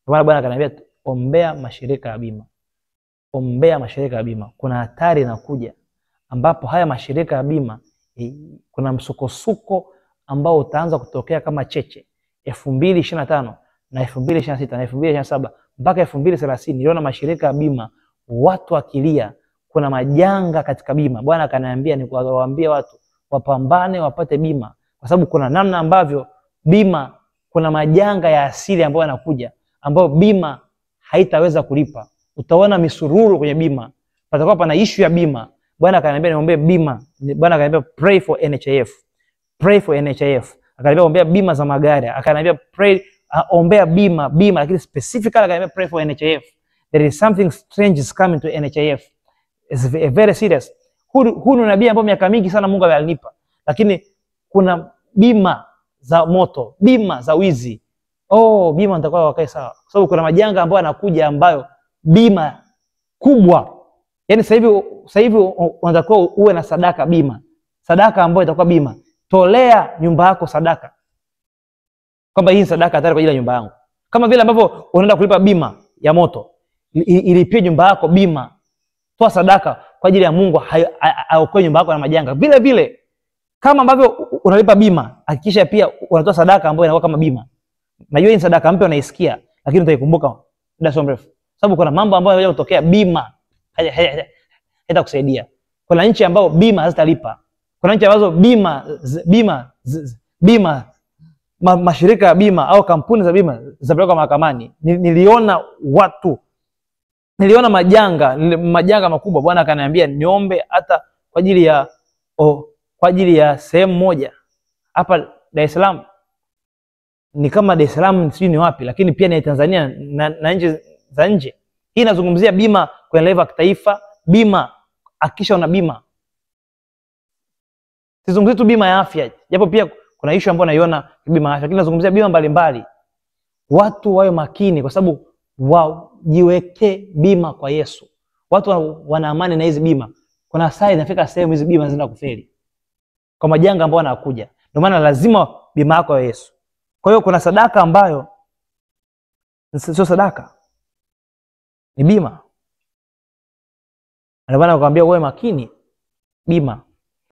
Kwa Bwana akaniambia ombea mashirika ya bima. Ombea mashirika ya bima. Kuna hatari inakuja ambapo haya mashirika ya bima kuna msukosuko ambao utaanza kutokea kama cheche 2025 na 2026 na 2027 mpaka 2030. Niliona mashirika ya bima watu wakilia kuna majanga katika bima. Bwana akaniambia niwaambie watu wapambane wapate bima, kwa sababu kuna namna ambavyo bima, kuna majanga ya asili ambayo yanakuja ambayo bima haitaweza kulipa. Utaona misururu kwenye bima, patakuwa pana issue ya bima. Bwana akaniambia niombe bima. Bwana akaniambia pray for NHIF. Pray for NHIF. Akaniambia ombea bima za magari. Akaniambia pray ombea bima, lakini specifically akaniambia pray for NHIF. There is something strange is coming to NHIF. It's very serious. Huu ni nabii ambao miaka mingi sana Mungu alinipa. Lakini kuna bima za moto, bima za wizi. Bima nitakuwa wakae sawa. Kwa sababu kuna majanga ambayo yanakuja ambayo bima kubwa. Yaani sasa hivi unatakiwa uwe na sadaka bima. Sadaka ambayo itakuwa bima. Tolea nyumba yako sadaka. Kwamba hii sadaka hatari kwa ajili ya nyumba yangu. Kama vile ambavyo unaenda kulipa bima ya moto, ilipie nyumba yako bima. Toa sadaka kwa ajili ya Mungu aokoe nyumba yako na majanga. Vile vile kama ambavyo unalipa bima, hakikisha pia unatoa sadaka ambayo inakuwa kama bima. Najua hii sadaka mpya unaisikia, lakini utaikumbuka muda sio mrefu. Sababu kuna mambo ambayo yanaweza kutokea bima haitakusaidia. Kuna nchi ambayo bima hazitalipa. Kuna nchi ambazo mashirika ya bima au kampuni za bima zinapelekwa mahakamani. Niliona majanga makubwa. Bwana akaniambia niombe hata kwa ajili ya sehemu moja hapa Dar es Salaam. Ni kama Dar es Salaam sijui ni wapi, lakini pia ni Tanzania na nchi za nje. Hii inazungumzia bima kwenye level ya kitaifa, bima hakikisha una bima. Sizungumzi tu bima ya afya, japo pia kuna issue ambayo naiona bima ya afya, lakini nazungumzia bima mbalimbali. Watu wawe makini kwa sababu wajiweke bima kwa Yesu. Watu wana amani na hizi bima. Kuna saa inafika sehemu hizi bima zinaenda kufeli kwa majanga ambayo yanakuja. Ndio maana lazima bima yako ya Yesu. Kwa hiyo kuna sadaka ambayo sio sadaka, ni bima. Ndio maana nakwambia uwe makini bima.